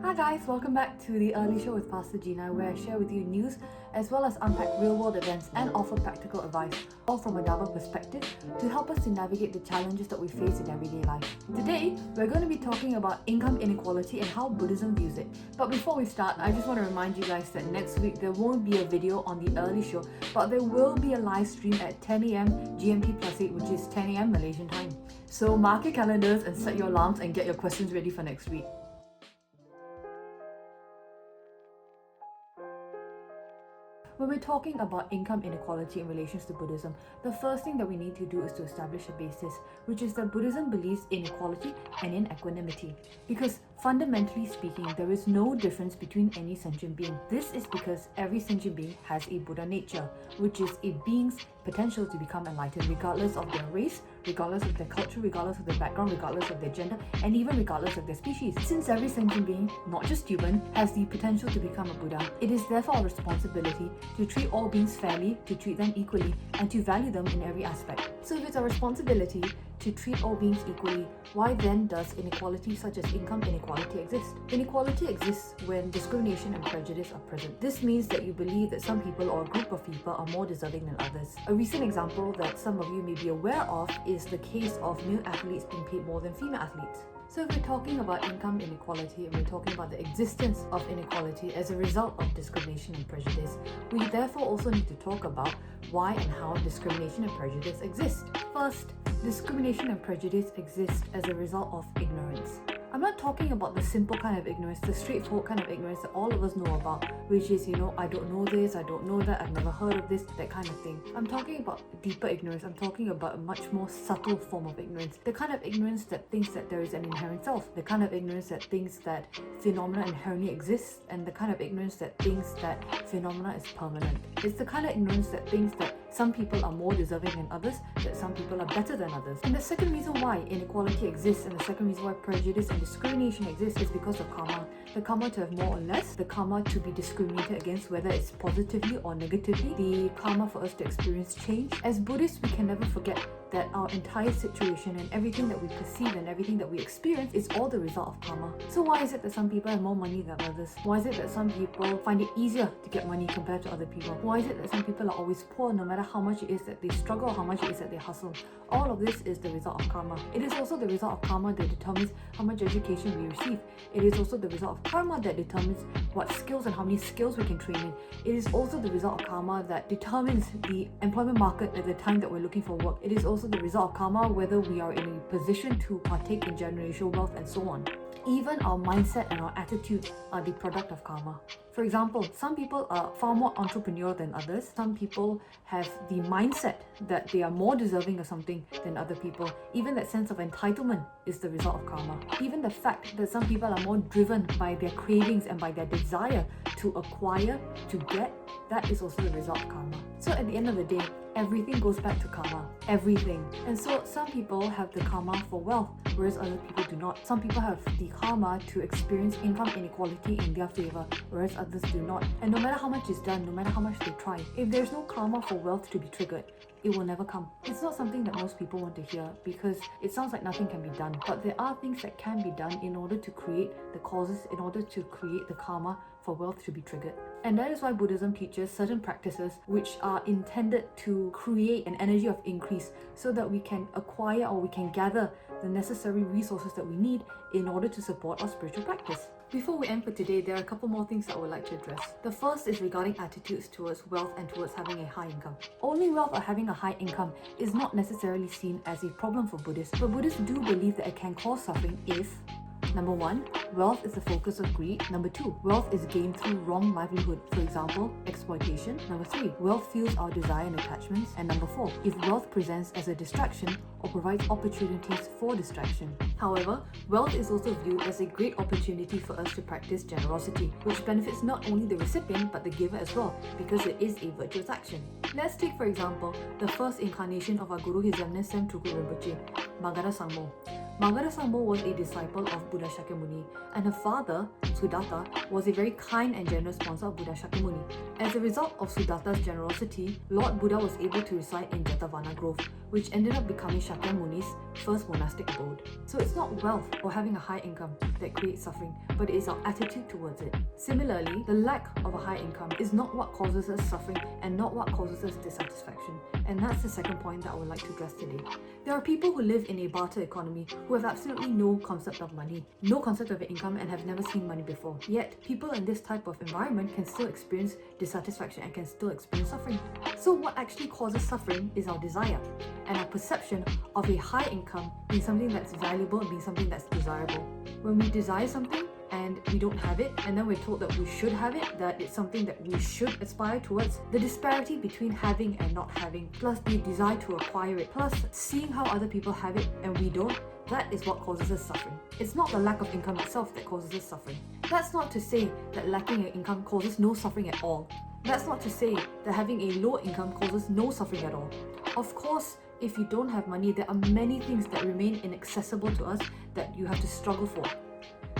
Hi guys, welcome back to the Early Show with Pastor Gina, where I share with you news as well as unpack real-world events and offer practical advice, all from a Dharma perspective, to help us to navigate the challenges that we face in everyday life. Today, we're going to be talking about income inequality and how Buddhism views it. But before we start, I just want to remind you guys that next week there won't be a video on the Early Show, but there will be a live stream at 10 a.m. GMT plus 8, which is 10 a.m. Malaysian time. So mark your calendars and set your alarms and get your questions ready for next week. When we're talking about income inequality in relation to Buddhism, the first thing that we need to do is to establish a basis, which is that Buddhism believes in equality and in equanimity. Because fundamentally speaking, there is no difference between any sentient being. This is because every sentient being has a Buddha nature, which is a being's potential to become enlightened regardless of their race, regardless of their culture, regardless of their background, regardless of their gender, and even regardless of their species. Since every sentient being, not just human, has the potential to become a Buddha, it is therefore our responsibility to treat all beings fairly, to treat them equally, and to value them in every aspect. So if it's our responsibility to treat all beings equally, why then does inequality such as income inequality exist? Inequality exists when discrimination and prejudice are present. This means that you believe that some people or a group of people are more deserving than others. A recent example that some of you may be aware of is the case of male athletes being paid more than female athletes. So if we're talking about income inequality and we're talking about the existence of inequality as a result of discrimination and prejudice, we therefore also need to talk about why and how discrimination and prejudice exist. First, discrimination and prejudice exist as a result of ignorance. I'm not talking about the simple kind of ignorance, the straightforward kind of ignorance that all of us know about, which is, I don't know this, I don't know that, I've never heard of this, that kind of thing. I'm talking about deeper ignorance. I'm talking about a much more subtle form of ignorance. The kind of ignorance that thinks that there is an inherent self, the kind of ignorance that thinks that phenomena inherently exist, and the kind of ignorance that thinks that phenomena is permanent. It's the kind of ignorance that thinks that some people are more deserving than others, that some people are better than others. And the second reason why inequality exists and the second reason why prejudice and discrimination exists is because of karma. The karma to have more or less, the karma to be discriminated against, whether it's positively or negatively, the karma for us to experience change. As Buddhists, we can never forget that our entire situation and everything that we perceive and everything that we experience is all the result of karma. So why is it that some people have more money than others? Why is it that some people find it easier to get money compared to other people? Why is it that some people are always poor no matter how much it is that they struggle or how much it is that they hustle? All of this is the result of karma. It is also the result of karma that determines how much education we receive. It is also the result of karma that determines what skills and how many skills we can train in. It is also the result of karma that determines the employment market at the time that we're looking for work. It is also the result of karma whether we are in a position to partake in generational wealth and so on. Even our mindset and our attitude are the product of karma. For example, some people are far more entrepreneurial than others. Some people have the mindset that they are more deserving of something than other people. Even that sense of entitlement is the result of karma. Even the fact that some people are more driven by their cravings and by their desire to acquire, to get, that is also the result of karma. So at the end of the day, everything goes back to karma. Everything. And so some people have the karma for wealth, whereas other people do not. Some people have the karma to experience income inequality in their favor, whereas others do not. And no matter how much is done, no matter how much they try, if there's no karma for wealth to be triggered, it will never come. It's not something that most people want to hear because it sounds like nothing can be done. But there are things that can be done in order to create the causes, in order to create the karma for wealth to be triggered. And that is why Buddhism teaches certain practices which are intended to create an energy of increase so that we can acquire or we can gather the necessary resources that we need in order to support our spiritual practice. Before we end for today, there are a couple more things that I would like to address. The first is regarding attitudes towards wealth and towards having a high income. Owning wealth or having a high income is not necessarily seen as a problem for Buddhists, but Buddhists do believe that it can cause suffering if Number 1, wealth is the focus of greed. Number 2, wealth is gained through wrong livelihood, for example, exploitation. Number 3, wealth fuels our desire and attachments. And number 4, if wealth presents as a distraction or provides opportunities for distraction. However, wealth is also viewed as a great opportunity for us to practice generosity, which benefits not only the recipient but the giver as well, because it is a virtuous action. Let's take, for example, the first incarnation of our Guru His Eminence Sam Tulku Rinpoche, Magadha Sangmo. Magadha Sangmo was a disciple of Buddha Shakyamuni, and her father, Sudatta, was a very kind and generous sponsor of Buddha Shakyamuni. As a result of Sudatta's generosity, Lord Buddha was able to reside in Jetavana Grove, which ended up becoming Shakyamuni's first monastic abode. So it's not wealth or having a high income that creates suffering, but it is our attitude towards it. Similarly, the lack of a high income is not what causes us suffering and not what causes us dissatisfaction. And that's the second point that I would like to address today. There are people who live in a barter economy who have absolutely no concept of money, no concept of income, and have never seen money before. Yet, people in this type of environment can still experience dissatisfaction and can still experience suffering. So what actually causes suffering is our desire and our perception of a high income being something that's valuable and being something that's desirable. When we desire something and we don't have it, and then we're told that we should have it, that it's something that we should aspire towards, the disparity between having and not having, plus the desire to acquire it, plus seeing how other people have it and we don't, that is what causes us suffering. It's not the lack of income itself that causes us suffering. That's not to say that lacking an income causes no suffering at all. That's not to say that having a low income causes no suffering at all. Of course, if you don't have money, there are many things that remain inaccessible to us that you have to struggle for.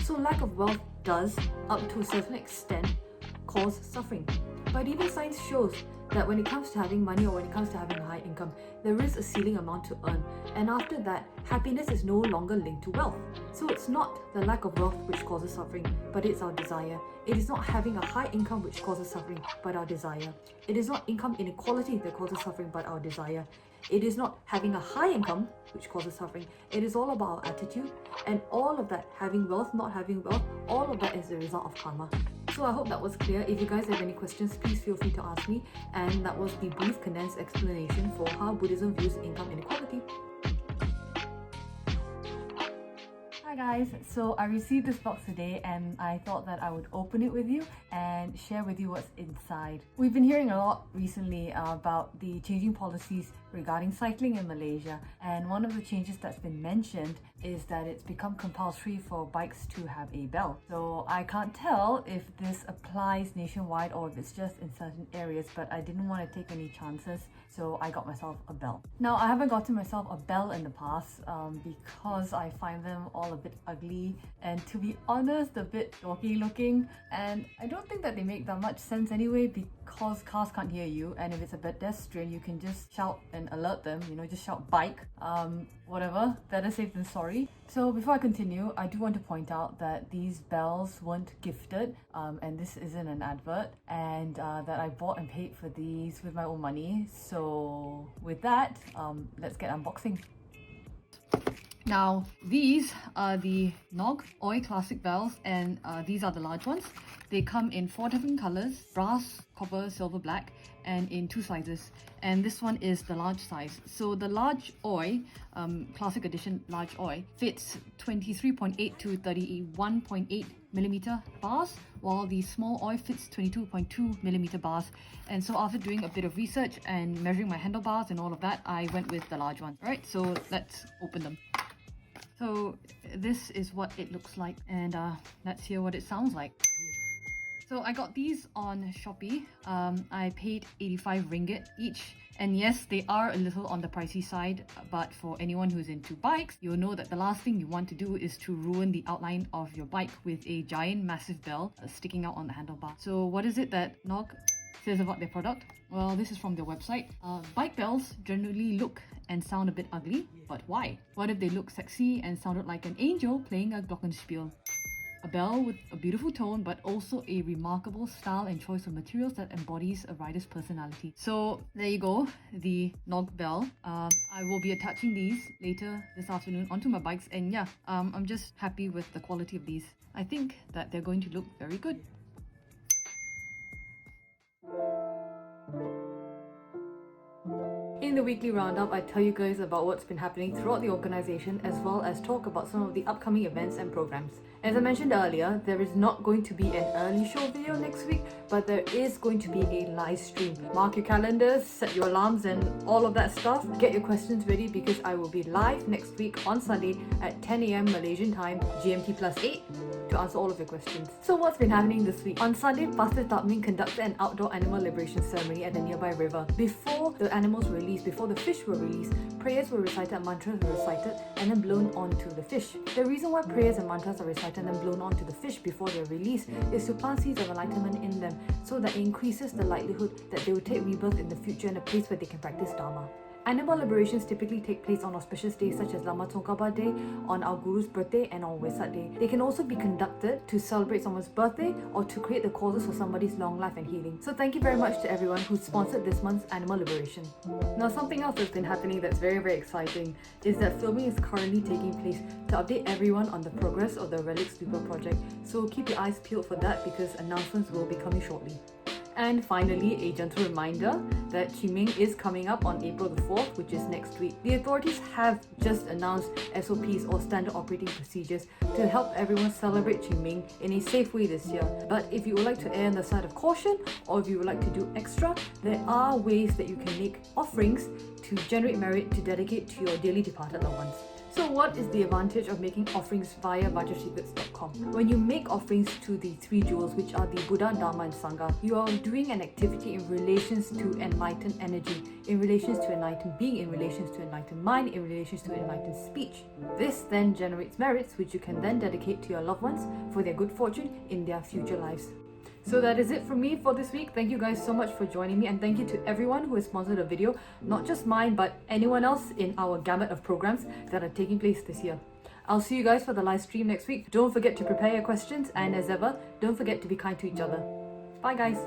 So lack of wealth does, up to a certain extent, cause suffering. But even science shows that when it comes to having money or when it comes to having a high income, there is a ceiling amount to earn. And after that, happiness is no longer linked to wealth. So it's not the lack of wealth which causes suffering, but it's our desire. It is not having a high income which causes suffering, but our desire. It is not income inequality that causes suffering, but our desire. It is not having a high income which causes suffering. It is all about our attitude, and all of that, having wealth, not having wealth, all of that is the result of karma. So I hope that was clear. If you guys have any questions, please feel free to ask me. And that was the brief condensed explanation for how Buddhism views income inequality. Hi guys, so I received this box today and I thought that I would open it with you and share with you what's inside. We've been hearing a lot recently about the changing policies regarding cycling in Malaysia, and one of the changes that's been mentioned is that it's become compulsory for bikes to have a bell. So I can't tell if this applies nationwide or if it's just in certain areas, but I didn't want to take any chances, so I got myself a bell. Now, I haven't gotten myself a bell in the past because I find them all a bit ugly and, to be honest, a bit dorky looking, and I don't think that they make that much sense anyway because cars can't hear you, and if it's a pedestrian you can just shout and alert them, just shout bike, whatever, better safe than sorry. So before I continue, I do want to point out that these bells weren't gifted, and this isn't an advert, and that I bought and paid for these with my own money. So with that, let's get unboxing. Now, these are the Nog Oi Classic bells, and these are the large ones. They come in 4 different colors: brass, copper, silver, black, and in 2 sizes. And this one is the large size. So the large Oi, Classic Edition large Oi, fits 23.8 to 31.8 millimeter bars, while the small Oi fits 22.2 millimeter bars. And so after doing a bit of research and measuring my handlebars and all of that, I went with the large one. Alright, so let's open them. So this is what it looks like, and let's hear what it sounds like. So I got these on Shopee. I paid 85 ringgit each. And yes, they are a little on the pricey side, but for anyone who's into bikes, you'll know that the last thing you want to do is to ruin the outline of your bike with a giant massive bell sticking out on the handlebar. So what is it that Nog says about their product? Well, this is from their website. Bike bells generally look and sound a bit ugly, but why? What if they look sexy and sounded like an angel playing a glockenspiel? A bell with a beautiful tone, but also a remarkable style and choice of materials that embodies a rider's personality. So there you go, the Nog bell. I will be attaching these later this afternoon onto my bikes, and yeah, I'm just happy with the quality of these. I think that they're going to look very good. In the weekly roundup, I tell you guys about what's been happening throughout the organization, as well as talk about some of the upcoming events and programs. As I mentioned earlier, there is not going to be an early show video next week, but there is going to be a live stream. Mark your calendars, set your alarms and all of that stuff. Get your questions ready because I will be live next week on Sunday at 10 AM Malaysian time, GMT +8, to answer all of your questions. So what's been happening this week? On Sunday, Pastor Takmin conducted an outdoor animal liberation ceremony at a nearby river. Before the animals were released, before the fish were released, prayers were recited, mantras were recited, and then blown onto the fish. The reason why prayers and mantras are recited and then blown onto the fish before they're released is to plant seeds of enlightenment in them, so that it increases the likelihood that they will take rebirth in the future in a place where they can practice Dharma. Animal liberations typically take place on auspicious days such as Lama Tsongkhapa Day, on our Guru's birthday, and on Wesak Day. They can also be conducted to celebrate someone's birthday or to create the causes for somebody's long life and healing. So thank you very much to everyone who sponsored this month's animal liberation. Now, something else that's been happening that's very, very exciting is that filming is currently taking place to update everyone on the progress of the Relic Stupa project. So keep your eyes peeled for that because announcements will be coming shortly. And finally, a gentle reminder that Qingming is coming up on April the 4th, which is next week. The authorities have just announced SOPs or standard operating procedures to help everyone celebrate Qingming in a safe way this year. But if you would like to err on the side of caution, or if you would like to do extra, there are ways that you can make offerings to generate merit to dedicate to your dearly departed loved ones. So what is the advantage of making offerings via budgetsecrets.com? When you make offerings to the three jewels, which are the Buddha, Dharma and Sangha, you are doing an activity in relations to enlightened energy, in relations to enlightened being, in relations to enlightened mind, in relations to enlightened speech. This then generates merits which you can then dedicate to your loved ones for their good fortune in their future lives. So that is it from me for this week. Thank you guys so much for joining me, and thank you to everyone who has sponsored the video, not just mine but anyone else in our gamut of programs that are taking place this year. I'll see you guys for the live stream next week. Don't forget to prepare your questions, and as ever, don't forget to be kind to each other. Bye guys.